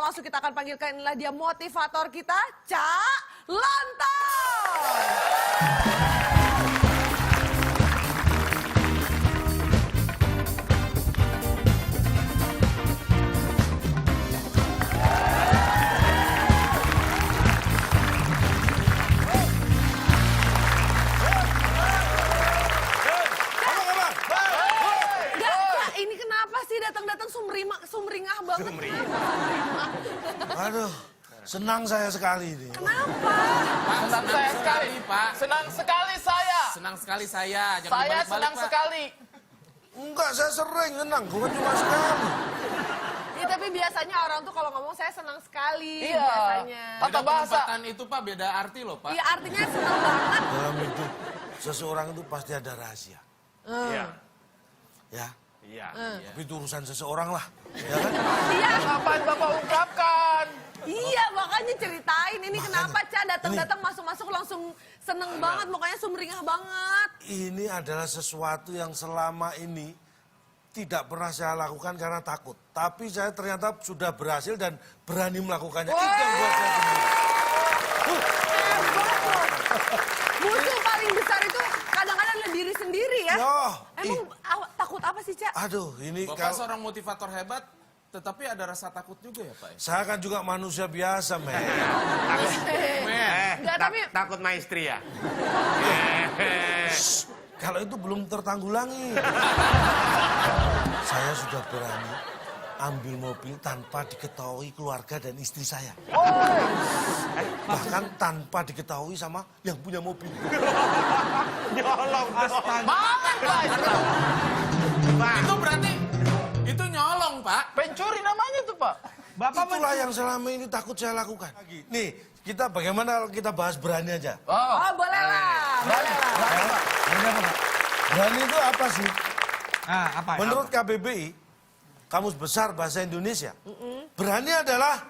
langsung kita akan panggilkan, inilah dia motivator kita, Cak Lontong. Ini kenapa sih datang-datang sumringah banget? Aduh, senang saya sekali ini. Kenapa? Senang saya sekali, Pak. Senang sekali saya. Senang sekali saya. Jangan Saya dibalik-balik, senang Pak. sekali. Enggak, saya sering senang, bukan cuma sekali. Ya, tapi biasanya orang tuh kalau ngomong saya senang sekali. Iya. Biasanya. Tata Beda bahasa. penempatan itu, Pak, beda arti loh, Pak. Iya, artinya senang banget. Dalam hidup, seseorang itu pasti ada rahasia. Iya. Ya, Iya. tapi itu urusan seseorang lah. Ya kan? Iya. Ngapain Bapak ungkapkan? Iya, makanya ceritain ini kenapa Ca datang-datang masuk-masuk langsung seneng banget, mukanya sumringah banget. Ini adalah sesuatu yang selama ini tidak pernah saya lakukan karena takut. Tapi saya ternyata sudah berhasil dan berani melakukannya. Itu yang buat saya gembira. Hebat loh. Musuh paling besar itu kadang-kadang diri sendiri ya. Yoh, Emang takut apa sih, Ca? aduh, ini Bapak kalau seorang motivator hebat, tetapi ada rasa takut juga ya, Pak? saya kan juga manusia biasa, men. Enggak, tapi Takut sama istri ya? Kalau itu belum tertanggulangi. Saya sudah berani ambil mobil tanpa diketahui keluarga dan istri saya. Bahkan tanpa diketahui sama yang punya mobil. Nyolong. Banget Pak. Itu berarti, itu nyolong, Pak. Pencuri namanya tuh Pak. Itulah yang selama ini takut saya lakukan. Nih, kita bagaimana kalau kita bahas berani aja? oh, boleh lah. Boleh lah. Berani itu apa sih? Apa ya? Menurut KBBI, Kamus Besar Bahasa Indonesia, berani adalah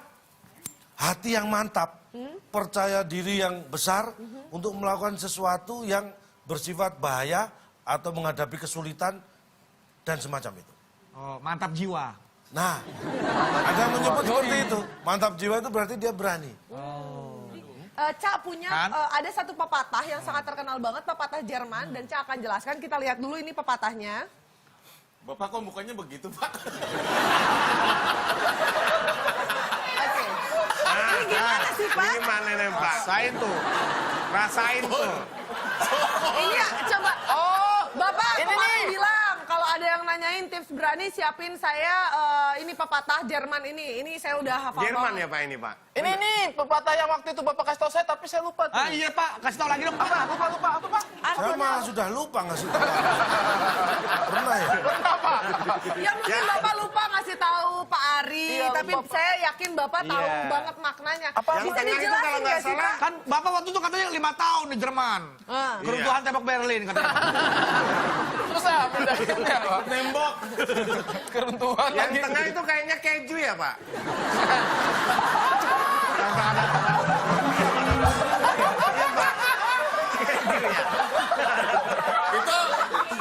hati yang mantap, percaya diri yang besar untuk melakukan sesuatu yang bersifat bahaya atau menghadapi kesulitan dan semacam itu. Oh, mantap jiwa. Nah, ada yang menyebut seperti itu. Mantap jiwa itu berarti dia berani. Ca punya Kan? ada satu pepatah yang sangat terkenal banget, pepatah Jerman, dan Ca akan jelaskan. Kita lihat dulu ini pepatahnya. Bapak kok mukanya begitu, Pak? Oke. Ini gimana sih, Pak? Gimana nih Pak? Rasain tuh. Rasain tuh. Ini ya, coba. Oh, Bapak ini kemarin nih. bilang kalau ada yang nanyain tips berani, siapin saya ini pepatah Jerman ini. Ini saya udah hafal Jerman banget. ya Pak ini Pak? Ini nih pepatah yang waktu itu Bapak kasih tau saya tapi saya lupa tuh. Iya Pak, kasih tau lagi dong. Apa? Lupa apa Pak? Saya malah sudah lupa ngasih tahu. Pernah ya? Ya mungkin Bapak lupa ngasih tahu Pak Ari, Iya, tapi lupa, Pak. saya yakin Bapak tahu Iya. banget maknanya. Apa? Yang Bisa tengah itu dijelasin kalau nggak nggak sih, salah, Pak? Kan Bapak waktu itu katanya 5 tahun di Jerman. Keruntuhan tembok Berlin katanya. Terus saya bedainnya Pak. Tembok. Keruntuhan Yang lagi. tengah itu kayaknya keju ya Pak? Iya Pak. Keju ya? Itu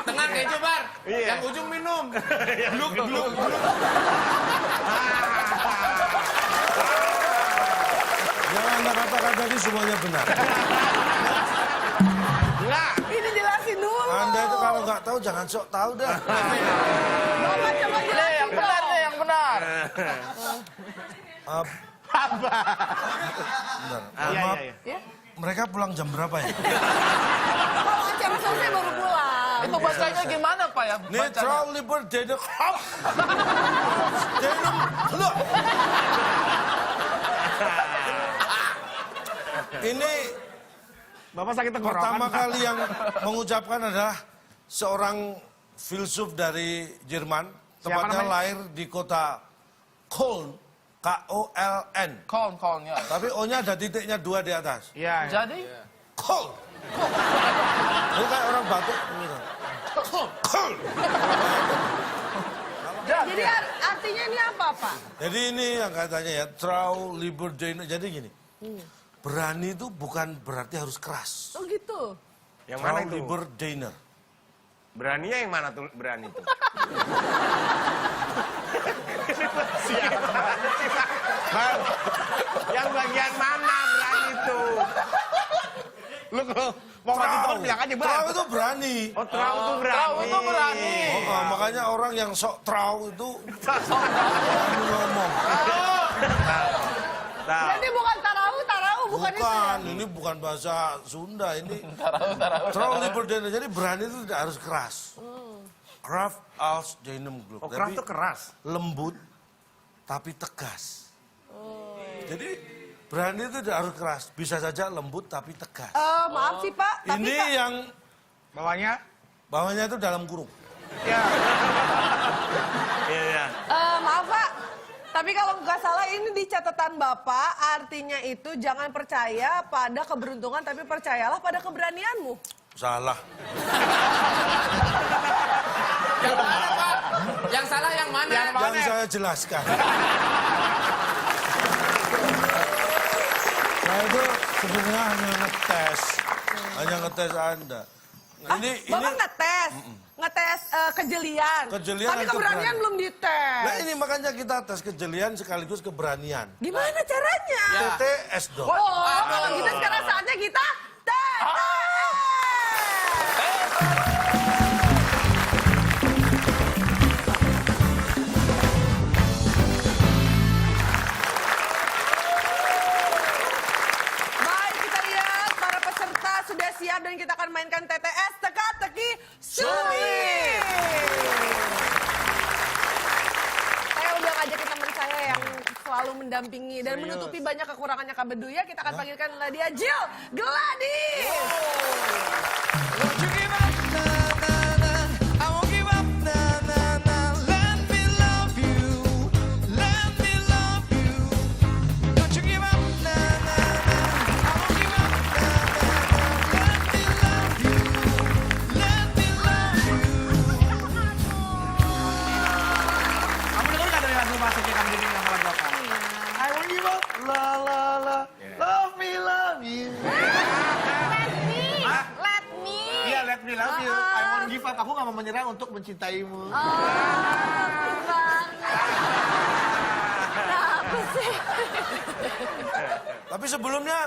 tengah keju, Bar. Iya. Yang ujung minum. Gluk, gluk. Yang Anda katakan tadi semuanya benar. Enggak. Ini jelasin dulu. Anda itu kalau nggak tahu jangan sok tahu dah. Bapak coba Nih jelasin yang benar dong. nih yang benar. Bentar. Iya, Maaf, iya, Ya? mereka pulang jam berapa ya? Kalau acara selesai baru pulang. Itu bacanya gimana Pak ya? Bacanya. Neutral Liberty Hop. Look. Ini Bapak sakit tenggorokan. pertama Pak. kali yang mengucapkan adalah seorang filsuf dari Jerman, tepatnya namanya? lahir di kota Köln, K-O-L-N. Kon ya. Tapi O-nya ada titiknya 2 di atas. Iya. Jadi Köln. Itu kayak orang batuk. Gitu. Köln. Jadi artinya ini apa, Pak? Jadi ini yang katanya ya, Trau Liberty. Jadi gini, berani itu bukan berarti harus keras. Oh gitu. Yang mana Trau itu? Liberty. Beraninya yang mana tuh berani tuh? Yang bagian mana berani itu? Lu kalau mau mati telur bilang aja berat. Trau itu berani. Oh, terau itu berani. Tahu itu berani. Makanya orang yang sok trau itu berani ngomong. Tahu. Jadi bukan tarau bukan itu ya? Bukan, ini bukan bahasa Sunda, ini trau liberdene. Jadi berani itu tidak harus keras. Kraft als Denim Group. Oh, keras itu keras. Lembut tapi tegas. Jadi berani itu tidak harus keras, bisa saja lembut tapi tegas. Maaf sih Pak, tapi Ini Pak, yang Bawahnya itu dalam kurung. Iya, iya. maaf Pak. Tapi kalau nggak salah ini di catatan Bapak, artinya itu jangan percaya pada keberuntungan, tapi percayalah pada keberanianmu. Salah. Yang mana, Pak? Yang salah yang mana? Yang saya jelaskan. Saya itu sebenarnya hanya ngetes Anda. Nah, Bapak ngetes kejelian. Kejelian Tapi dan keberanian keberanian. belum dites. Nah ini makanya kita tes kejelian sekaligus keberanian. Gimana caranya? TTS dong. Oh, kalau gitu sekarang saatnya kita tes. Baik, kita lihat para peserta sudah siap dan kita akan mainkan TTS teka-teki sulit. Saya udah ngajakin teman saya yang selalu mendampingi dan menutupi banyak kekurangannya Kak Bedu ya. Kita akan panggilkan dia Jill Gladys. Kamu denger nggak dari lagu masuknya kamu bikin nama lagu apa? I won't give up, la la la, love me, Let me. Iya, let me love you. I won't give up. Aku nggak mau menyerah untuk mencintaimu. Kenapa sih? Tapi sebelumnya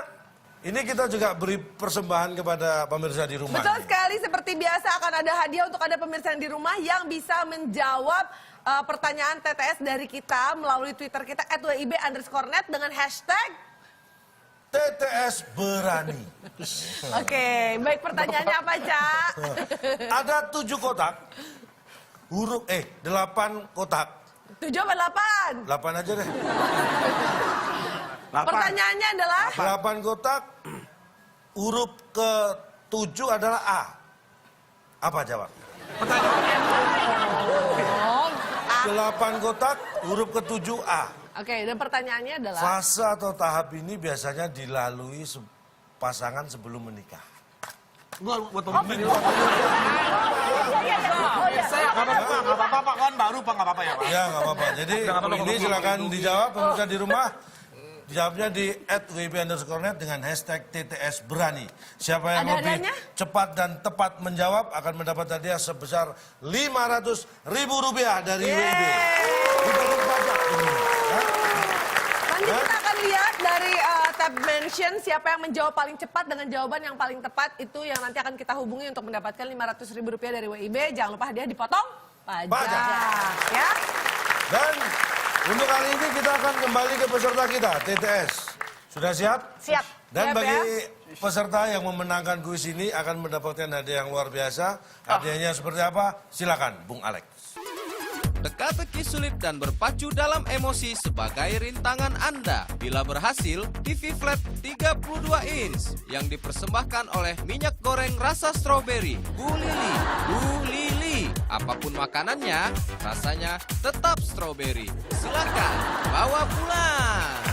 ini kita juga beri persembahan kepada pemirsa di rumah. Betul sekali, seperti biasa akan ada hadiah untuk Anda pemirsa yang di rumah yang bisa menjawab pertanyaan TTS dari kita melalui Twitter kita @wib_net dengan hashtag. TTS berani. Oke, baik pertanyaannya apa, Cak? Ada 7 kotak. 8 kotak. 7 apa 8? 8 aja deh. Pertanyaannya adalah 8 kotak. Huruf ke-7 adalah A. Apa jawab? 8 kotak, huruf ke-7 A. Oke, dan pertanyaannya adalah Fase atau tahap ini biasanya dilalui pasangan sebelum menikah. Gua buat pemimpin. Nggak apa-apa, Pak. Kan baru, Pak. Nggak apa-apa ya, Pak. Ya, nggak apa-apa. Jadi ini silakan dijawab pemirsa di rumah. Dijawabnya di @wib_net dengan hashtag TTS berani. Siapa yang Ada lebih adanya? cepat dan tepat menjawab akan mendapat hadiah sebesar Rp500.000 dari WIB. Dibayar pajak. nanti kita akan lihat dari tab mention siapa yang menjawab paling cepat dengan jawaban yang paling tepat itu yang nanti akan kita hubungi untuk mendapatkan Rp500.000 dari WIB. Jangan lupa hadiah dipotong pajak. Ya. Dan untuk kali ini kita akan kembali ke peserta kita, TTS. Sudah siap? Siap. Dan Siap, bagi ya. peserta yang memenangkan kuis ini akan mendapatkan hadiah yang luar biasa. Hadiahnya seperti apa? Silakan, Bung Alex. Teka-teki sulit dan berpacu dalam emosi sebagai rintangan Anda. Bila berhasil, TV flat 32 inch yang dipersembahkan oleh minyak goreng rasa stroberi. Bu Lili, Bu Lili. Apapun makanannya, rasanya tetap stroberi. Silakan bawa pulang.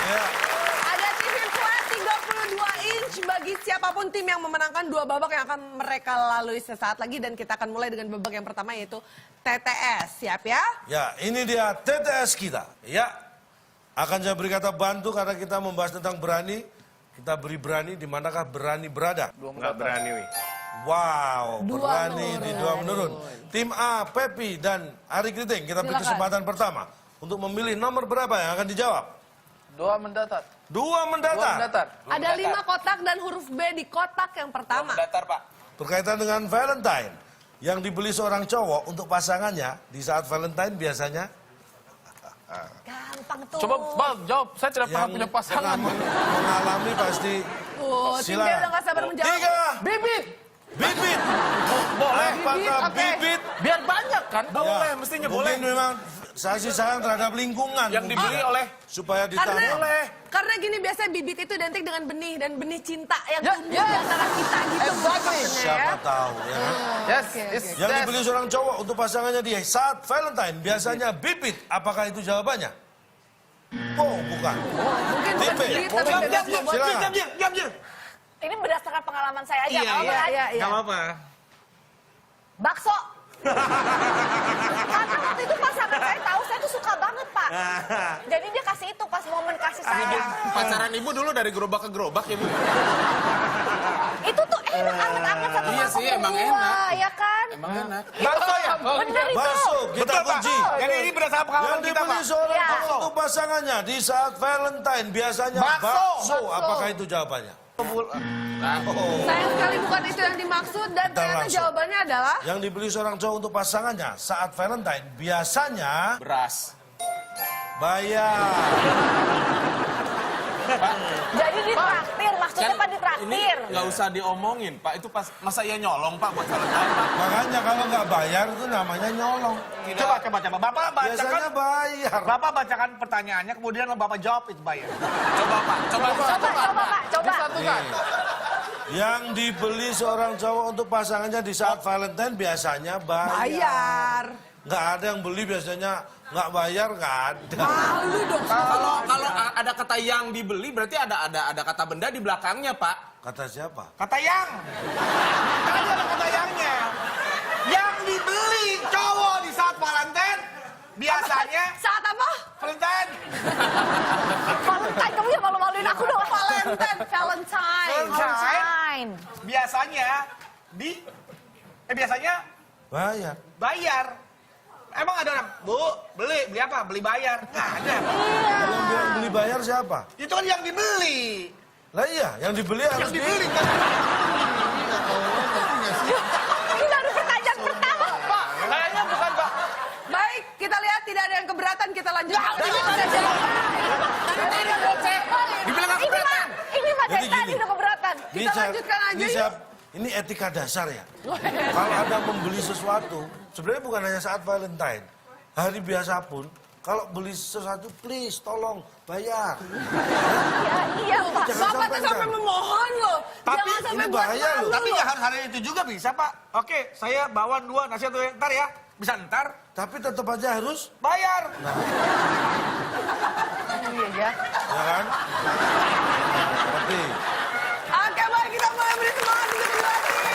Ya. Ada TV flat 32 inch bagi siapapun tim yang memenangkan 2 babak yang akan mereka lalui sesaat lagi. Dan kita akan mulai dengan babak yang pertama yaitu TTS. Siap ya? Ya, ini dia TTS kita. Ya, akan saya beri kata bantu karena kita membahas tentang berani. Kita beri berani, di manakah berani berada? Nggak berani, wih. Wow, Dua berani menurun. di 2 menurun. Tim A, Pepi dan Ari Kriting, kita beri Silakan. kesempatan pertama. untuk memilih nomor berapa yang akan dijawab. 2 mendatar. 2 mendatar. Ada 5 kotak dan huruf B di kotak yang pertama. Mendatar, Pak. Berkaitan dengan Valentine. Yang dibeli seorang cowok untuk pasangannya di saat Valentine biasanya Gampang tuh. Coba, Bang, jawab. Saya tidak pernah yang punya pernah pasangan. mengalami pasti. Tim B udah gak sabar menjawab. 3. Bibit. Bibit. Boleh. Apakah Oke. bibit? Biar banyak kan? Boleh, mestinya boleh. Mungkin memang kasih sayang terhadap lingkungan. Yang dibeli oleh supaya ditanam. Karena gini biasanya bibit itu identik dengan benih dan benih cinta yang Ya, tumbuh ya. di antara kita gitu. Exactly. maksudnya ya. Siapa tahu ya kan? Yes. Yang dibeli seorang cowok untuk pasangannya di saat Valentine biasanya bibit. Apakah itu jawabannya? Oh, bukan. Mungkin bukan Tim B. bibit tapi bebas bobot. Silakan. Ini berdasarkan pengalaman saya aja. Iya, mau iya. kan? Iya, iya. Gak apa-apa. Bakso. Karena waktu itu pasangan saya tahu saya tuh suka banget, Pak. Jadi dia kasih itu pas momen kasih sayang. pacaran ibu dulu dari gerobak ke gerobak ya, Bu. Itu tuh enak, anget-anget satu Iya mangkok sih, emang berdua, enak. ya kan? Emang enak. Bakso ya? Bener itu. Bakso, kita Betul, Pak. kunci. Jadi ini berdasarkan Yang pengalaman kita, dibeli Pak. seorang Iya. cowok untuk pasangannya di saat Valentine biasanya bakso. Apakah itu jawabannya? Sayang sekali bukan itu yang dimaksud dan Kita ternyata langsung. jawabannya adalah Yang dibeli seorang cowok untuk pasangannya saat Valentine biasanya Beras. bayar. Jadi ditraktir, maksudnya Pak Ini ditraktir. nggak usah diomongin, Pak. Itu pas masa iya nyolong, Pak, buat Valentine, Pak. Makanya kalau nggak bayar itu namanya nyolong. Coba. Bapak bacakan. Biasanya bayar. Bapak bacakan pertanyaannya, kemudian Bapak jawab itu bayar. Coba, Pak. Coba. Coba, Pak, coba. Yang dibeli seorang cowok untuk pasangannya di saat Valentine biasanya bayar. bayar. Nggak ada yang beli biasanya nggak bayar, nggak ada. Malu dong. Kalau ada kata yang dibeli berarti ada kata benda di belakangnya, Pak. Kata siapa? Kata yang. Kan ada kata yangnya. Yang dibeli cowok di saat Valentine biasanya Saat apa? Valentine. Valentine, kamu ya malu-maluin aku dong. Valentine. Valentine. Biasanya biasanya Bayar. bayar. Emang ada orang, Bu, beli apa? Beli bayar. Nggak ada. Kalau yang bilang beli bayar siapa? Itu kan yang dibeli. Lah iya, yang dibeli harus Yang dibeli kan. Ini baru pertanyaan pertama. Pak, kayaknya bukan, Pak. Baik, kita lihat tidak ada yang keberatan, kita lanjut. Dibilang nggak keberatan. Ini mah Jadi dari tadi gini. udah keberatan. Kita lanjutkan aja yuk. Ini etika dasar ya. Kalau Anda membeli sesuatu, sebenarnya bukan hanya saat Valentine. Hari biasa pun, kalau beli sesuatu, please tolong bayar. Iya, Pak. Jangan Bapak tuh sampai memohon loh. Tapi Jangan sampai ini buat bahaya malu loh. Tapi nggak harus hari itu juga bisa, Pak. Oke, saya bawa 2 nasi atau ntar ya. Bisa ntar Tapi tetap aja harus, bayar. Iya, ya kan? Tapi, Oke, baik, kita mulai beri semangat untuk kedua tim.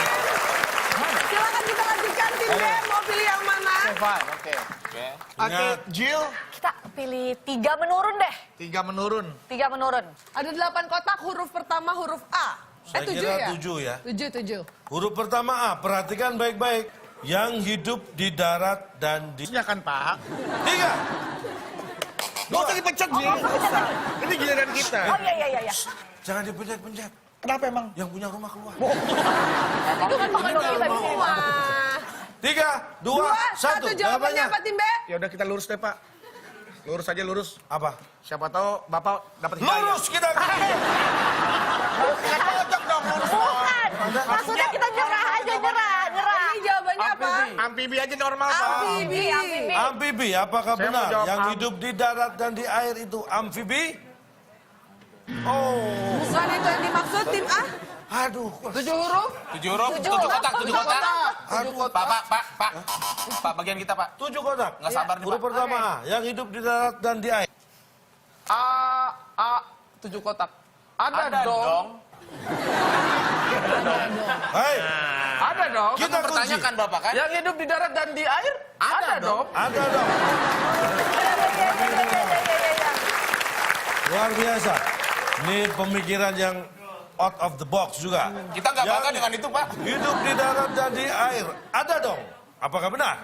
Silakan kita lanjutkan tim B. Mau pilih yang mana? Fine, oke. Oke. Oke, Ingat. Jill, Kita pilih 3 menurun deh. 3 menurun. 3 menurun. Ada 8 kotak, huruf pertama huruf A. Saya 7 kira ya? 7 ya. 7. Huruf pertama A, perhatikan baik-baik. Yang hidup di darat dan di... Ya kan, Pak? 3. Gak usah dipencet, Jill. Ini giliran kita. Oh iya. Jangan dipencet-pencet. Kenapa emang? Yang punya rumah keluar. Itu kan mengenai kita di sini. Wah. 3, 2, 1. 1. Jawabannya apa tim B? Ya udah kita lurus deh, Pak. Lurus aja, lurus. Apa? Siapa tahu Bapak dapat hidayah. Lurus kita. Cocok dong, lurus. Bukan. Maksudnya kita nyerah aja, nyerah. Ini jawabannya apa? Amfibi aja normal, Pak. Amfibi. Amfibi, apakah Saya mau benar jawab yang hidup di darat dan di air itu amfibi? Oh, Bukan itu yang dimaksud tim A? aduh. 7 huruf, 7 kotak, 7 kotak. Aduh, Pak, bagian kita, Pak. 7 kotak. Nggak sabar nih, Huruf Pak. pertama A, yang hidup di darat dan di air. 7 kotak. Ada dong. Hei, Ada dong. kita kunci. Pertanyakan, Bapak, kan? Yang hidup di darat dan di air? Ada dong. Ada dong. Luar biasa. Ini pemikiran yang out of the box juga. Kita nggak bangga Yang dengan itu, Pak. hidup di darat dan di air. Ada dong. Apakah benar?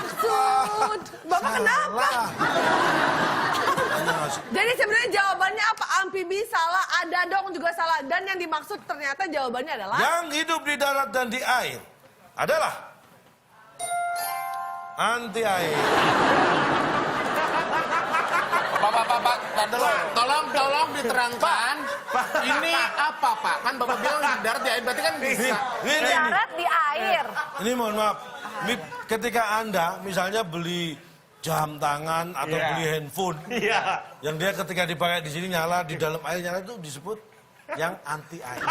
maksud. Bapak kenapa? Jadi sebenarnya jawabannya apa? Amfibi salah, ada dong juga salah. Dan yang dimaksud ternyata jawabannya adalah... Yang hidup di darat dan di air adalah anti air. Bapak, tolong diterangkan. Ini apa, Pak? Kan Bapak bilang di darat di air, berarti kan bisa. Ini. Darat di air. Ini mohon maaf, ketika Anda misalnya beli jam tangan atau beli handphone, yang dia ketika dipakai di sini nyala, di dalam air nyala, itu disebut yang anti air.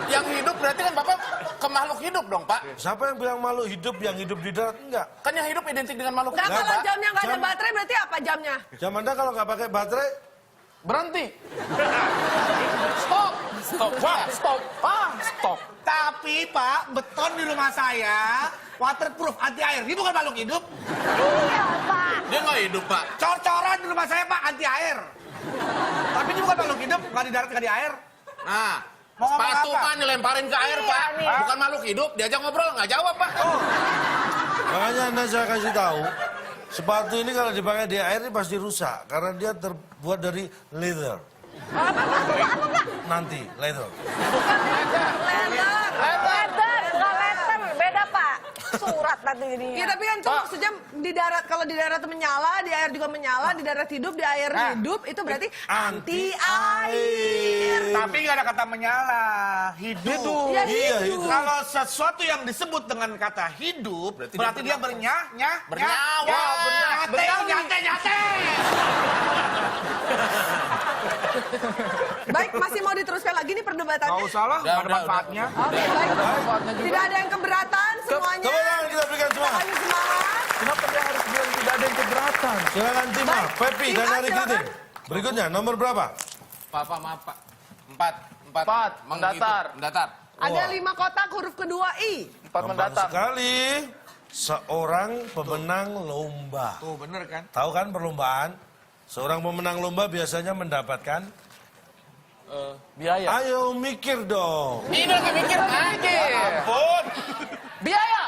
Yang hidup berarti kan Bapak ke makhluk hidup dong, Pak. Siapa yang bilang makhluk hidup yang hidup di darat? Enggak. Kan yang hidup identik dengan makhluk Nah, hidup, kalau Pak. jamnya nggak ada Jam- baterai berarti apa jamnya? Jam Anda kalau nggak pakai baterai, Berhenti. Stop. Stop. Tapi Pak, beton di rumah saya waterproof anti air. Ini bukan makhluk hidup. Iya, Pak. Dia nggak hidup, Pak. Cor-coran di rumah saya Pak anti air. Tapi ini bukan makhluk hidup, nggak di darat nggak di air. Nah, Mau ngomong sepatu apa? Pak dilemparin ke air, Iya, Pak. nih. Bukan makhluk hidup, diajak ngobrol nggak jawab, Pak. makanya Anda saya kasih tahu, sepatu ini kalau dipakai di air ini pasti rusak karena dia terbuat dari leather. Nanti leather. Leather. Letter, bukan letter. Beda, Pak. Surat nanti Ya jadinya. tapi kan itu maksudnya di darat, kalau di darat menyala, di air juga menyala, di darat hidup, di air hidup, itu berarti anti air. Tapi nggak ada kata menyala, hidup. Ya, Iya, hidup. hidup. Kalau sesuatu yang disebut dengan kata hidup, berarti dia bernyawa. Nyate. Baik, masih mau diteruskan lagi nih perdebatannya? Nggak usah lah, nggak ada Udah. manfaatnya. Oke, baik. Tidak ada yang keberatan semuanya. Tepuk tangan kita berikan semua. Ayo semangat. Kenapa dia harus bilang tidak ada yang keberatan? Silakan Tima, Baik. Pepi dan Tima, Ari silakan. Kriting. Berikutnya nomor berapa? Pak, maaf, Pak. Empat. Mendatar. Mendatar. Ada 5 kotak huruf kedua I. 4 Gampang mendatang. sekali. Seorang pemenang lomba. Tuh bener kan? Tahu kan perlombaan? Seorang pemenang lomba biasanya mendapatkan. Biaya. Ayo mikir dong. Ini udah mikir aja. Ampun. Biaya.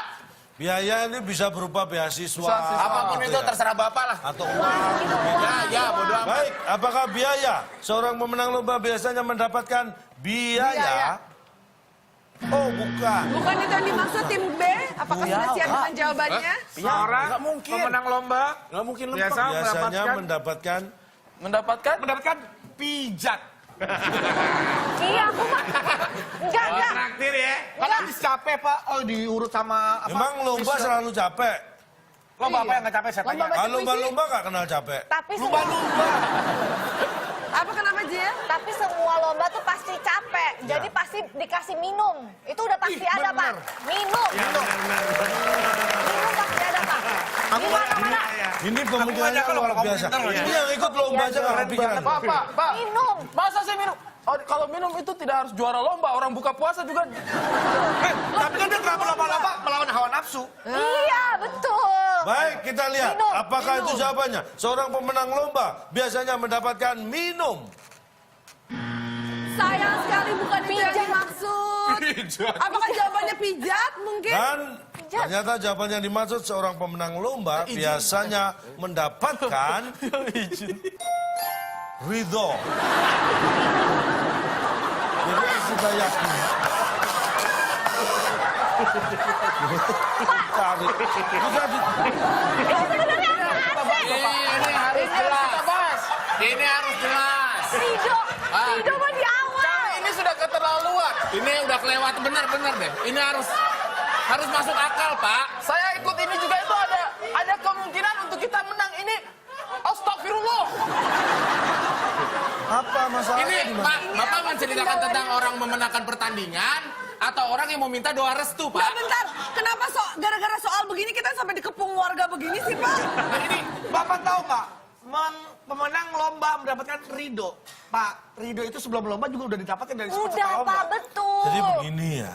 Biaya ini bisa berupa beasiswa. Apapun gitu itu ya. terserah Bapak lah. Atau uang. Ya, bodoh amat. Baik, apakah biaya? Seorang pemenang lomba biasanya mendapatkan biaya? Oh, bukan. Bukan itu yang dimaksud tim B? Apakah sudah siap dengan jawabannya? Seorang nggak mungkin. pemenang lomba Nggak mungkin lu. biasa Biasanya mendapatkan mendapatkan pijat. Iya, aku mah. Enggak. Traktir ya. Kalau habis capek Pak, diurut sama apa? Memang lomba selalu capek. Lomba apa yang nggak capek saya tanya? Lomba Kalau lomba nggak kenal capek. Tapi semua, Apa kenapa Jia? tapi semua lomba tuh pasti capek. Jadi pasti dikasih minum. Itu udah pasti ada, Pak. Minum. Minum pasti ada, Pak. Gimana? Ini pemikirannya kalau luar ngomong biasa. pinter loh ya. Ini yang ikut lomba aja nggak kepikiran. Pak. Minum. Masa sih minum? Oh, kalau minum itu tidak harus juara lomba. Orang buka puasa juga. Tapi kan dia nggak lomba-lomba melawan hawa nafsu. Iya, betul. Baik, kita lihat. Minum, Apakah minum. itu jawabannya? Seorang pemenang lomba biasanya mendapatkan minum. Sayang sekali bukan itu yang Pijat. dimaksud. Apakah jawabannya pijat mungkin? Dan ternyata jawaban yang dimaksud seorang pemenang lomba biasanya mendapatkan ridho. Jadi harus kita yakin. Cari. Ini harus jelas. Ini harus jelas. Rido mah di awal. Ini sudah keterlaluan. Ini udah kelewat benar-benar deh. Ini harus masuk akal, Pak. Saya ikut ini juga itu ada kemungkinan untuk kita menang ini. Astagfirullah. Apa masalahnya Ini di mana? Pak, Bapak menceritakan tentang orang memenangkan pertandingan atau orang yang mau minta doa restu, Nah, Pak? bentar. Kenapa gara-gara soal begini kita sampai dikepung warga begini sih, Pak? Nah, ini Bapak tahu nggak? Pemenang lomba mendapatkan ridho. Pak, ridho itu sebelum lomba juga udah didapatkan dari peserta Udah, lomba. Pak, betul. Jadi begini ya.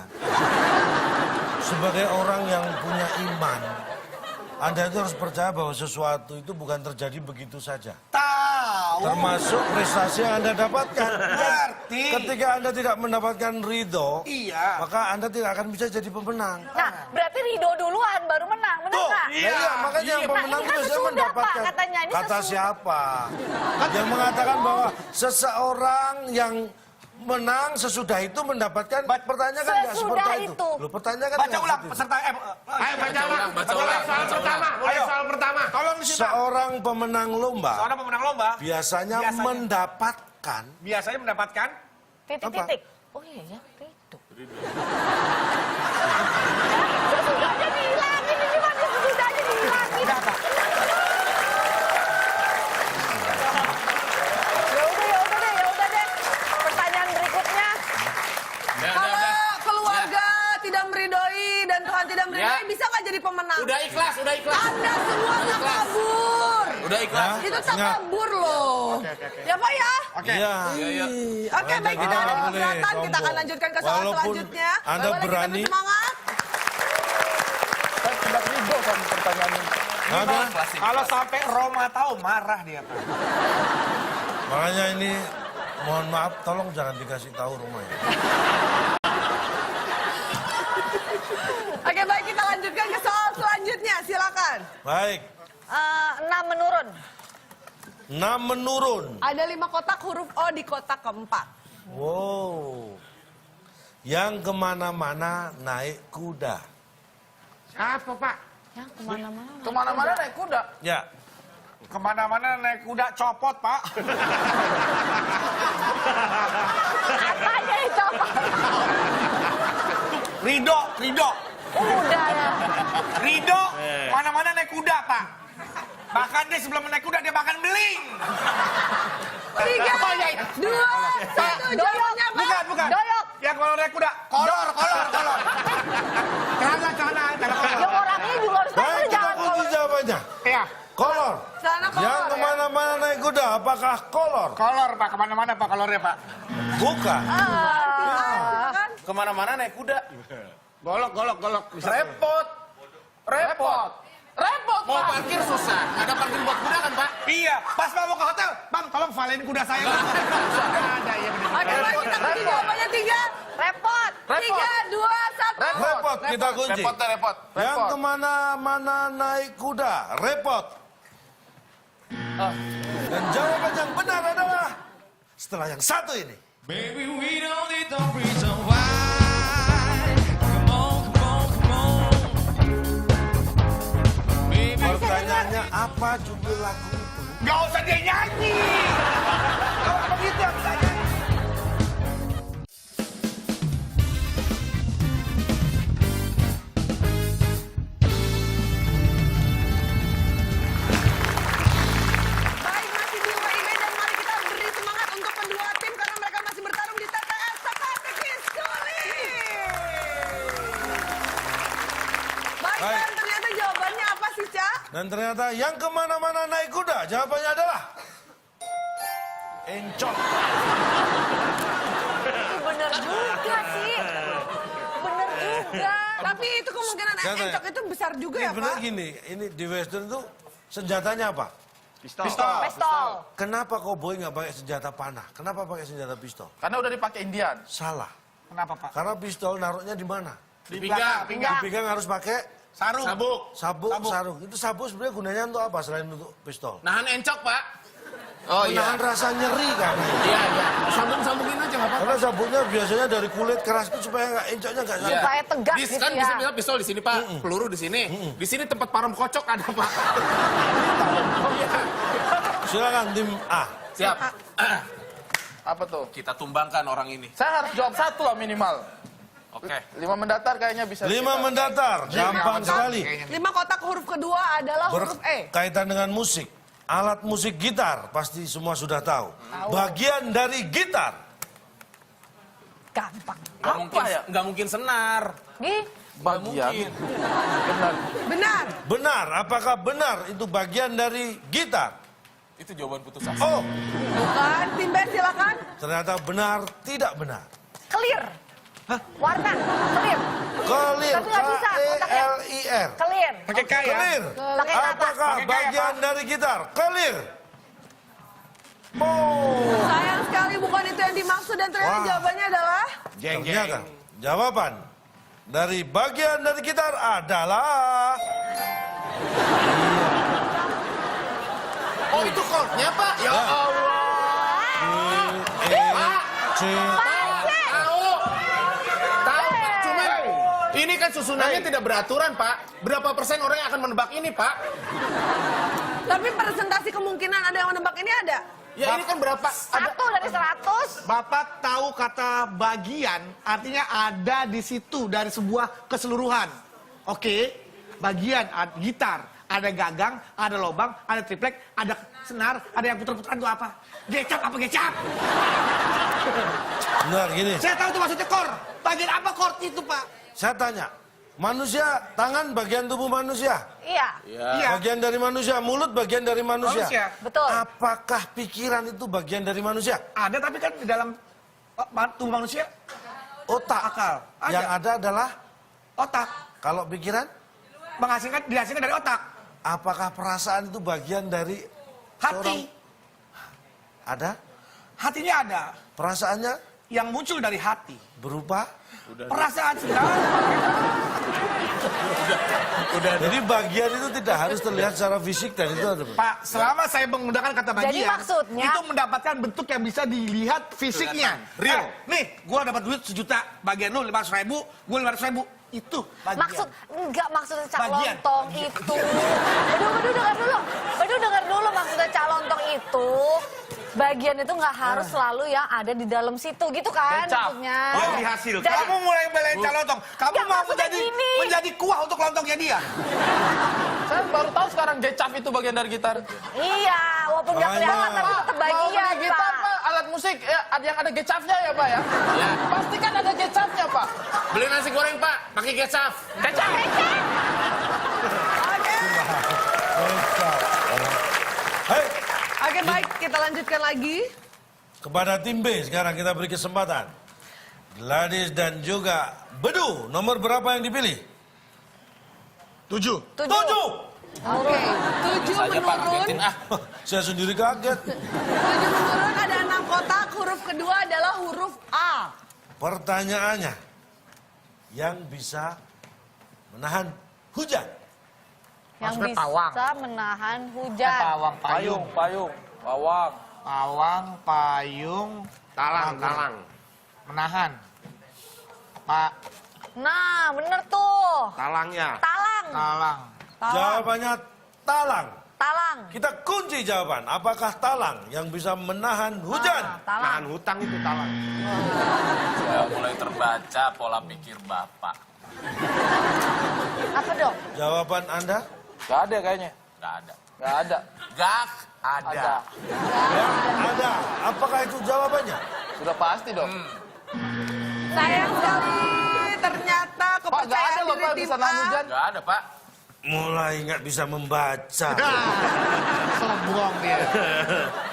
Sebagai orang yang punya iman, Anda itu harus percaya bahwa sesuatu itu bukan terjadi begitu saja. Tahu Termasuk prestasi yang Anda dapatkan. Berarti. Ketika Anda tidak mendapatkan ridho, Iya. maka Anda tidak akan bisa jadi pemenang. Nah, berarti Ridho duluan baru menang, benar Tuh, nggak? iya, makanya yang Nah, pemenang ini itu kan biasanya sesudah, mendapatkan. Pak, katanya. Ini Kata sesudah. siapa? Yang mengatakan bahwa seseorang yang menang sesudah itu mendapatkan pertanyaan kan nggak Sesudah seperti itu. itu. Loh, pertanyaan Baca nggak ulang seperti itu. peserta. Ayo baca ulang. baca Mulai ulang, soal baca pertama. ulang. Mulai Ayo. soal pertama. Tolong di sini. Seorang pemenang lomba Seorang pemenang lomba biasanya mendapatkan biasanya mendapatkan Titik-titik. Oh iya ya, Ridho. Sesudahnya dihilangin, ini mah sesudahnya dihilangin. Ya udah deh. Pertanyaan berikutnya. Kalau keluarga tidak meridoi dan Tuhan tidak meridoi, Ya. bisa nggak jadi pemenang? Udah ikhlas, udah ikhlas. Anda semua nggak kabur. Udah ikhlas. Itu tak Nggak. kabur loh. Ya Pak ya? Iya. Oke, baik, kita Anda ada nggak boleh keberatan. Kita akan sombong. lanjutkan ke soal Walaupun selanjutnya. Anda Boleh kita berani. bersemangat? Saya tidak ridho sama pertanyaan ini. Ada. kalau sampai Roma tahu marah dia, Pak. Makanya ini mohon maaf, tolong jangan dikasih tahu rumahnya. Oke, baik, kita lanjutkan ke soal selanjutnya. Silakan. Baik, 6 menurun. 6 menurun. Ada 5 kotak huruf O di kotak keempat. Wow. Yang kemana-mana naik kuda. Siapa, Pak? Ya, kemana-mana. Kemana-mana naik kuda. Ya, Kemana-mana naik kuda copot, Pak. Apanya itu, Pak? Ridho. Udah ya. Ridho, mana-mana naik kuda, Pak. Bahkan dia sebelum naik kuda, dia makan beling. 3, 2, 1, jawabannya apa? Bukan. Doyok. Ya kalau naik kuda, kolor. Celana. Yang orangnya juga harus tahu, baik, kita jangan kunci kalau... jawabannya. Iya, Kolor. Celana kolor, Yang ya? kemana-mana naik kuda, apakah kolor? kolor, Pak. Kemana-mana, Pak, kolornya, Pak. Bukan. Kan? Kemana-mana naik kuda. Golok. Repot, Mau Pak. parkir susah. Nggak ada parkir buat kuda kan, Pak? Iya, pas mau ke hotel, Bang, tolong valein kuda saya. Bang. Ada, ya benar. Oke, baik, kita kunci jawabannya 3. Repot. 3, 2, 1. Repot, kita kunci. Repot. Yang kemana-mana naik kuda, repot. Dan jawaban yang benar adalah setelah yang satu ini. Baby, we don't need the reason why. Come on. Baby, Pertanyaannya apa judul lagu itu? Gak usah dia nyanyi. Kalau begitu yang bisa nyanyi. Baik, masih di WIB dan mari kita beri semangat untuk kedua tim karena mereka masih bertarung di TTS Teka-teki Sulit. Baik, Baik. dan ternyata jawabannya apa sih, Ca? Dan ternyata yang kemana-mana naik kuda, jawabannya adalah encok. Bener juga sih. Bener juga. Tapi itu kemungkinan Jangan encok itu besar juga Ini ya, benar Pak? gini, ini di Western tuh senjatanya apa? Pistol. Pistol. Kenapa koboi nggak pakai senjata panah? Kenapa pakai senjata pistol? Karena udah dipakai Indian. Salah. Kenapa, Pak? Karena pistol naruhnya di mana? Di pinggang. Dipegang harus pakai Sarung. Sabuk. sarung. Itu sabuk sebenarnya gunanya untuk apa selain untuk pistol? Nahan encok, Pak. Oh Menahan rasa nyeri kan? Iya. Sambung-sambungin aja nggak apa-apa. Karena sabuknya biasanya dari kulit keras itu supaya nggak encoknya nggak sakit. Supaya tegak Bis, gitu kan ya. bisa pistol di sini, Pak. Peluru di sini. Di sini tempat param kocok ada, Pak. Silakan tim A. Siap. Apa tuh? Kita tumbangkan orang ini. Saya harus jawab 1 lah minimal. Oke. 5 mendatar kayaknya bisa. 5 mendatar, gampang sekali. 5 kotak huruf kedua adalah huruf E. Berkaitan dengan musik. Alat musik gitar, pasti semua sudah tahu. Bagian dari gitar. Gampang. Nggak mungkin senar. Nih, Bagian. Benar. Benar, apakah benar itu bagian dari gitar? Itu jawaban putus asa. Oh, Bukan. Tim B silakan. ternyata benar, tidak benar. clear. Warna, clear. Clear, Tapi nggak bisa, K-E-L-I-R. Clear. Pakai K ya? Clear. Pakai apa? Apakah Pakai K ya, bagian Pak? dari gitar? Clear. Sayang sekali bukan itu yang dimaksud dan ternyata Wah. jawabannya adalah Ternyata jawaban dari bagian dari gitar adalah Oh itu chordnya Pak? Ya Allah. Pak. C. Tahu. Tahu Pak. Cuma ini kan susunannya tidak beraturan Pak. Berapa persen orang yang akan menebak ini Pak? tapi presentasi kemungkinan ada yang menebak ini ada. Ya ini kan berapa? 1 dari 100. Bapak tahu kata bagian artinya ada di situ dari sebuah keseluruhan. Oke, bagian gitar, ada gagang, ada lubang, ada triplek, ada senar, ada yang puter-puteran itu apa? Gecap apa gecap? Benar gini. Saya tahu itu maksudnya chord. Bagian apa chord itu, Pak? Saya tanya, manusia tangan bagian tubuh manusia, Iya, Iya. bagian dari manusia, mulut bagian dari manusia. Manusia. betul. Apakah pikiran itu bagian dari manusia? Ada tapi kan di dalam tubuh manusia Otak. akal. Ada. Yang ada adalah Otak. kalau pikiran, Dihasilkan dari otak. apakah perasaan itu bagian dari Hati. ada? Hatinya ada. Perasaannya Yang muncul dari hati. berupa. Perasaan segala. Jadi bagian itu tidak harus terlihat secara fisik dan itu ada. Pak, selama saya menggunakan kata bagian, Jadi maksudnya- itu mendapatkan bentuk yang bisa dilihat fisiknya. Real. Nih, gua dapat duit 1 juta, bagian lu 500.000, gua 500.000. Itu bagian. Maksudnya cak Bagian. lontong itu. Bedu dengar dulu maksudnya cak lontong itu. Bagian itu nggak harus selalu yang ada di dalam situ gitu kan Kecap. maksudnya. Yang dihasilkan. Jadi- Kamu mulai belain calotong. Kamu Nggak, mau maksudnya gini. menjadi kuah untuk lontongnya dia. Saya baru tahu sekarang gecap itu bagian dari gitar. Iya, walaupun nggak Makanya. kelihatan tapi tetap Mau bagian beli gitar Pak. Pak, alat musik ya, ada yang ada gecapnya ya Pak ya? Ya. Pasti kan ada gecapnya Pak. Beli nasi goreng Pak, pakai kecap. Kecap. Hei, Oke baik, kita lanjutkan lagi. kepada tim B sekarang kita beri kesempatan. Gladys dan juga Bedu, nomor berapa yang dipilih? 7. 7. 7. Oke, 7 menurun. Saya sendiri kaget. 7 menurun ada 6 kotak. Huruf kedua adalah huruf A. Pertanyaannya, yang bisa menahan hujan? Yang Maksudnya bisa pawang. menahan hujan. Pawang, payung. Payung, pawang. Pawang, payung, Talang, talang. menahan. Pak, Nah, bener tuh. Talangnya. Talang. talang. Jawabannya talang. Talang. Kita kunci jawaban. Apakah talang yang bisa menahan hujan? Talang. Nahan hutang itu talang. Saya mulai terbaca pola pikir Bapak. Apa dong? Jawaban Anda? Gak ada kayaknya. Nggak ada. Gak ada. Gak ada. Ada. Ada. Apakah itu jawabannya? Sudah pasti dong. Sayang sekali, ternyata Pak, gak kepercayaan ada loh diri Pak tim bisa nahan A. hujan. Nggak ada, Pak. Mulai nggak bisa membaca. Sombong dia.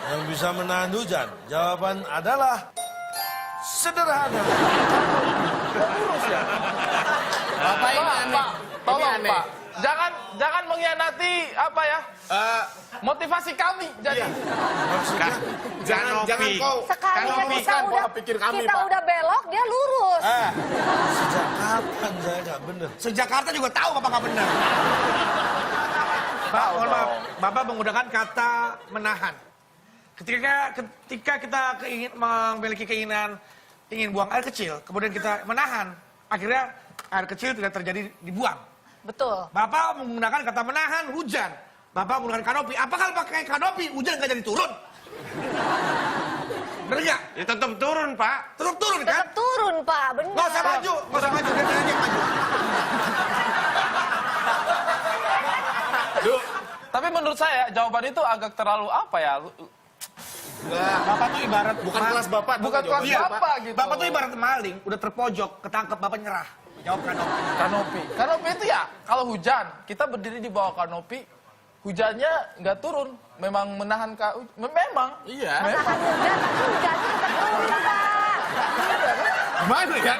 Yang bisa menahan hujan. Jawaban adalah sederhana. Bapak ini aneh. Pak, tolong Ini aneh. Pak. Jangan mengkhianati apa ya? Motivasi kami jadi. Maksudnya, Jangan kau. Sekali Kanopi kita kan udah pola pikir kami kita Pak. udah belok, dia lurus. sejak kapan saya nggak bener? Sejakarta juga tahu Bapak nggak benar. Pak, mohon maaf. Bapak menggunakan kata menahan. Ketika kita memiliki keinginan ingin buang air kecil, kemudian kita menahan, akhirnya air kecil tidak terjadi dibuang. Betul. Bapak menggunakan kata menahan hujan. Bapak menggunakan kanopi. Apakah pakai kanopi hujan nggak jadi turun? Bener nggak? Ya tetap turun Pak. Terus turun kan? Tetap turun, Pak. Benar. Nggak usah maju, nggak usah maju. Dia aja yang maju. Tapi menurut saya jawaban itu agak terlalu apa ya? Bapak tuh ibarat Bukan kelas Bapak. Bukan kelas Iya, Bapak gitu. Bapak tuh ibarat maling, udah terpojok, ketangkep, Bapak nyerah. Jawab kanopi. Kanopi. Kanopi itu ya kalau hujan kita berdiri di bawah kanopi, hujannya nggak turun, memang menahan memang. Iya. Menahan hujan, tapi hujannya tetap turun, Pak. Gimana ya?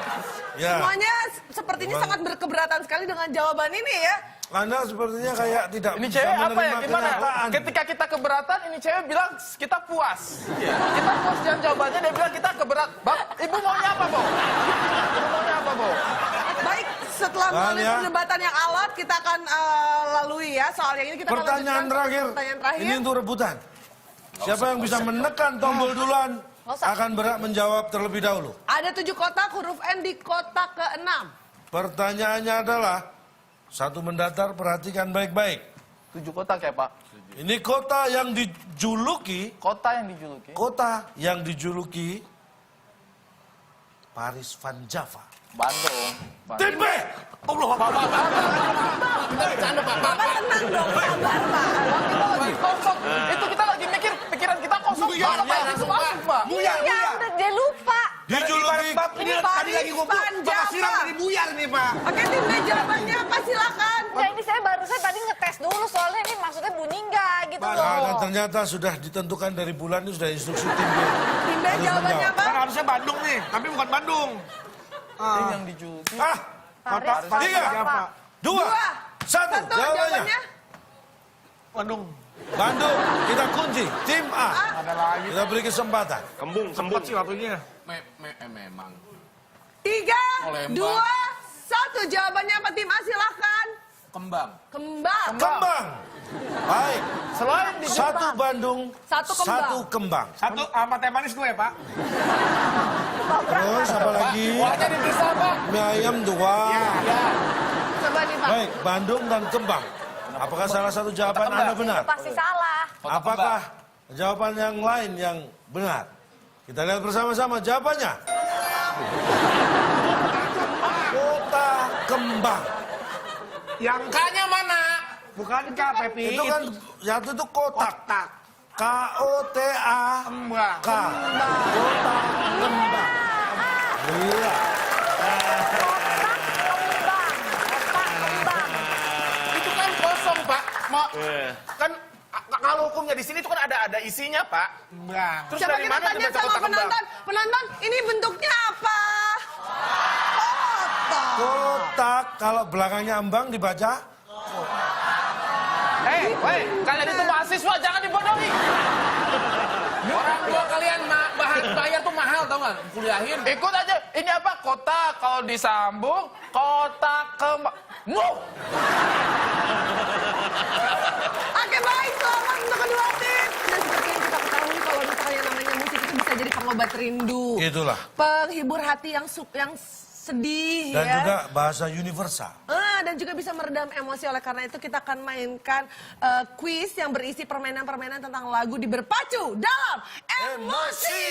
Ya. Semuanya sepertinya sangat berkeberatan sekali dengan jawaban ini ya. Anda sepertinya kayak tidak Ini bisa cewek apa ya? menerima Gimana? kenyataan. Ketika kita keberatan, ini cewek bilang kita puas. Kita puas dengan jawabannya, dia bilang kita keberat. Bang, ibu maunya apa, Bo? Ibu maunya apa, Bo? Baik, setelah melalui ya. perdebatan yang alot, kita akan lalui ya soal yang ini. Kita akan Pertanyaan lanjutkan. terakhir. Pertanyaan terakhir. Ini untuk rebutan. Siapa yang bisa menekan tombol duluan akan berhak menjawab terlebih dahulu. Ada 7 kotak, huruf N di kotak ke-6. Pertanyaannya adalah, satu mendatar, perhatikan baik-baik. 7 kotak ya, Pak? Ini kota yang dijuluki, Kota yang dijuluki. Paris Van Java. Bandung. Tim B! Allah Akbar. Kita bercanda, Pak. Bapak tenang dong, sabar Pak. Lagi kosong. Itu kita lagi mikir, pikiran kita kosong. Buyar, Pak, buyar, langsung Pak. masuk, Pak. Buyar, Iya, buyar. udah dia lupa. Dijuluki Ini tadi Paris lagi ngumpul. Van Bapak siram Java. tadi buyar nih, Pak. Oke, tim B jawabannya apa? Silakan. Nah, ini saya tadi ngetes dulu soalnya ini maksudnya bunyi nggak gitu Nah, loh. dan ternyata sudah ditentukan dari bulan ini sudah instruksi tim B. Tim B jawabannya apa? Kan harusnya Bandung nih, tapi bukan Bandung. Ini yang dijuluki. Ah, Paris tiga. Java. 2, 1, jawabannya. Bandung. Bandung, kita kunci. Tim A. Ada lagi. Kita beri kesempatan. Sempat sih waktunya. Memang. 3, Lembang. 2, 1. Jawabannya apa tim A? Silakan. Kembang. Kembang. Kembang. Baik. Selain di Satu Bandung, Satu Kembang. satu Kembang. Satu sama teh manis 2 ya, Pak? Terus apa lagi? Wahnya dipisah, Pak. Mie ayam 2. Coba nih Pak. Baik, Bandung dan Kembang. Apakah salah satu jawaban Anda benar? Itu pasti salah. Apakah jawaban yang lain yang benar? Kita lihat bersama-sama jawabannya. Kota Kembang. Yang K-nya mana? bukan K, Pepi. Itu kan satu itu kotak. kotak. K-O-T-A. Kembang. K. Kota Kembang. Iya. Itu kan kosong, Pak. Kan kalau hukumnya di sini itu kan ada isinya, Pak. Kembang. Terus Coba dari kita mana tanya dibaca sama kota kembang? penonton. Penonton, ini bentuknya apa? Kotak. Kotak. Kalau belakangnya ambang dibaca. Woi, kalian itu mahasiswa, jangan dibodohi. Orang tua kalian bayar tuh mahal, tau nggak? Kuliahin. Ikut aja. Ini apa? Kota kalau disambung, kota Kembang. Oke baik, selamat untuk kedua tim. Dan seperti yang kita ketahui kalau misalnya namanya musik itu bisa jadi pengobat rindu. Itulah. Penghibur hati yang sedih Dan ya. juga bahasa universal. Dan juga bisa meredam emosi. Oleh karena itu kita akan mainkan kuis yang berisi permainan-permainan tentang lagu di berpacu dalam emosi.